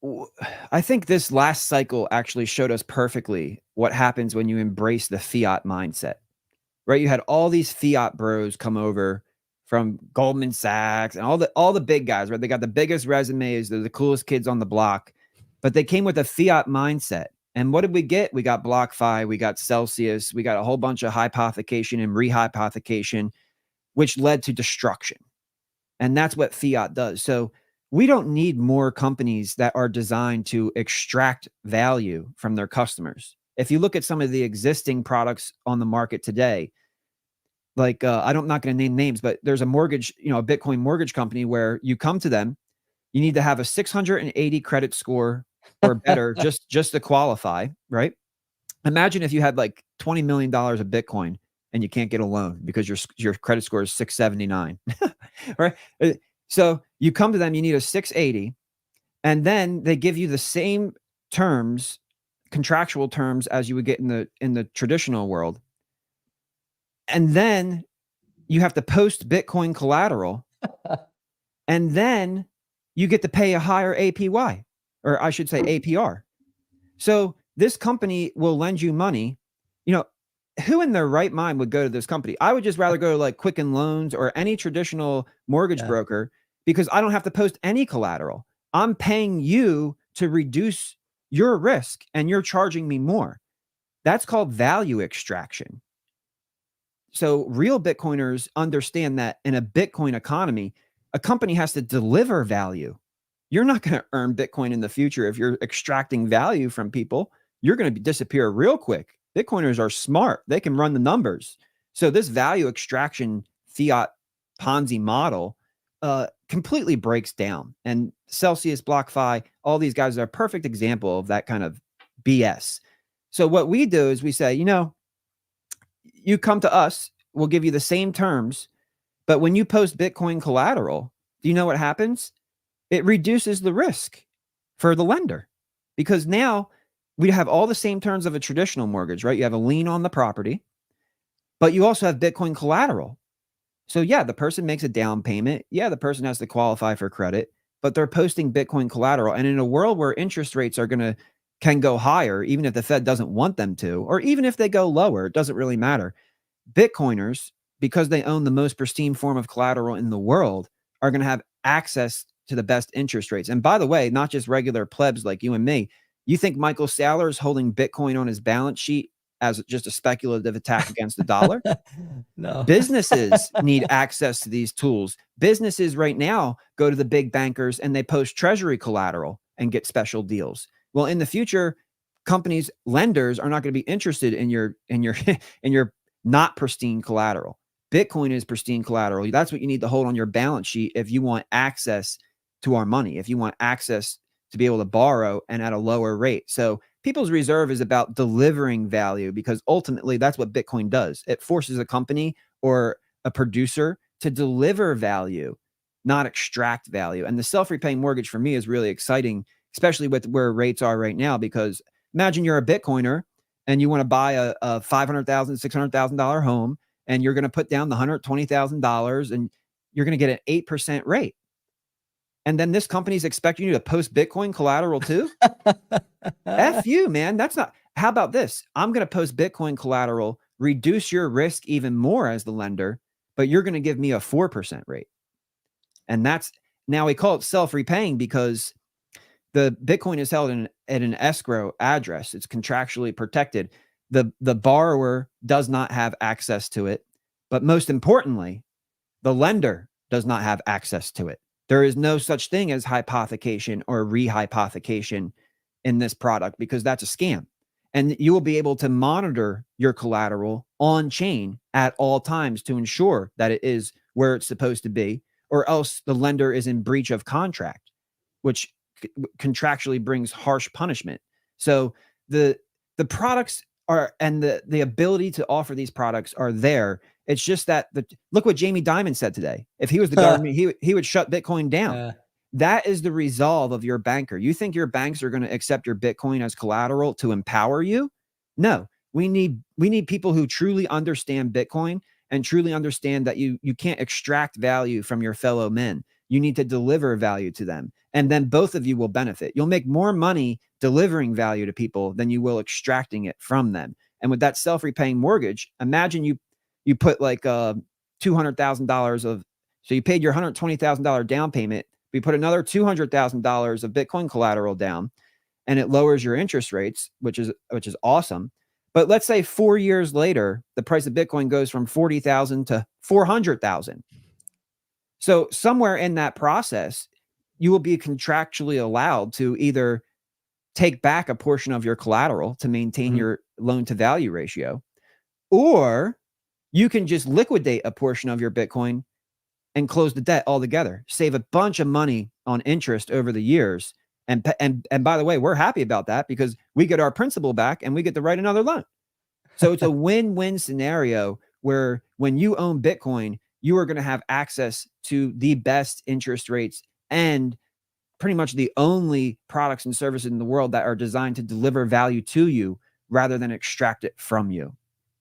w- I think this last cycle actually showed us perfectly what happens when you embrace the fiat mindset, right? You had all these fiat bros come over from Goldman Sachs and all the big guys, right? They got the biggest resumes, they're the coolest kids on the block, but they came with a fiat mindset. And what did we get? We got BlockFi, we got Celsius, we got a whole bunch of hypothecation and rehypothecation, which led to destruction. And that's what fiat does. So we don't need more companies that are designed to extract value from their customers. If you look at some of the existing products on the market today, like I'm not going to name names, but there's a mortgage, a Bitcoin mortgage company where you come to them, you need to have a 680 credit score or better just to qualify, right? Imagine if you had like $20 million of Bitcoin and you can't get a loan because your credit score is 679, right? So you come to them, you need a 680, and then they give you the same terms, contractual terms as you would get in the traditional world. And then you have to post Bitcoin collateral, and then you get to pay a higher APY, or I should say APR. So this company will lend you money. Who in their right mind would go to this company? I would just rather go to like Quicken Loans or any traditional mortgage broker, because I don't have to post any collateral. I'm paying you to reduce your risk and you're charging me more. That's called value extraction. So real Bitcoiners understand that in a Bitcoin economy, a company has to deliver value. You're not going to earn Bitcoin in the future if you're extracting value from people. You're going to disappear real quick. Bitcoiners are smart. They can run the numbers. So this value extraction fiat Ponzi model completely breaks down. And Celsius, BlockFi, all these guys are a perfect example of that kind of BS. So what we do is we say, you come to us, we'll give you the same terms, but when you post Bitcoin collateral, do you know what happens? It reduces the risk for the lender, because now we have all the same terms of a traditional mortgage, right? You have a lien on the property, but you also have Bitcoin collateral. So yeah, the person makes a down payment. Yeah, the person has to qualify for credit, but they're posting Bitcoin collateral. And in a world where interest rates can go higher, even if the Fed doesn't want them to, or even if they go lower, it doesn't really matter. Bitcoiners, because they own the most pristine form of collateral in the world, are going to have access to the best interest rates. And by the way, not just regular plebs like you and me. You think Michael Saylor is holding Bitcoin on his balance sheet as just a speculative attack against the dollar? No. Businesses need access to these tools. Businesses right now go to the big bankers and they post treasury collateral and get special deals. Well, in the future, lenders are not going to be interested in your in your not pristine collateral. Bitcoin is pristine collateral. That's what you need to hold on your balance sheet if you want access to our money, if you want access to be able to borrow and at a lower rate. So people's reserve is about delivering value, because ultimately that's what Bitcoin does. It forces a company or a producer to deliver value, not extract value. And the self-repaying mortgage for me is really exciting, especially with where rates are right now, because imagine you're a Bitcoiner and you want to buy a $500,000, $600,000 home, and you're going to put down the $120,000 and you're going to get an 8% rate. And then this company's expecting you to post Bitcoin collateral too? F you, man. That's not. How about this? I'm going to post Bitcoin collateral, reduce your risk even more as the lender, but you're going to give me a 4% rate. And now we call it self-repaying because the Bitcoin is held at an escrow address. It's contractually protected. The borrower does not have access to it. But most importantly, the lender does not have access to it. There is no such thing as hypothecation or rehypothecation in this product, because that's a scam. And you will be able to monitor your collateral on chain at all times to ensure that it is where it's supposed to be, or else the lender is in breach of contract, which contractually brings harsh punishment. So the products are, and the ability to offer these products are there. It's just that look what Jamie Dimon said today. If he was the government, he would shut Bitcoin down. That is the resolve of your banker. You think your banks are going to accept your Bitcoin as collateral to empower you? No, we need people who truly understand Bitcoin and truly understand that you can't extract value from your fellow men. you need to deliver value to them. And then both of you will benefit. You'll make more money delivering value to people than you will extracting it from them. And with that self-repaying mortgage, imagine you put like $200,000 of, so you paid your $120,000 down payment. We put another $200,000 of Bitcoin collateral down, and it lowers your interest rates, which is awesome. But let's say 4 years later, the price of Bitcoin goes from 40,000 to 400,000. So somewhere in that process, you will be contractually allowed to either take back a portion of your collateral to maintain your loan to value ratio, or you can just liquidate a portion of your Bitcoin and close the debt altogether, save a bunch of money on interest over the years. And by the way, we're happy about that because we get our principal back and we get to write another loan. So it's a win-win scenario where when you own Bitcoin, you are going to have access to the best interest rates and pretty much the only products and services in the world that are designed to deliver value to you rather than extract it from you.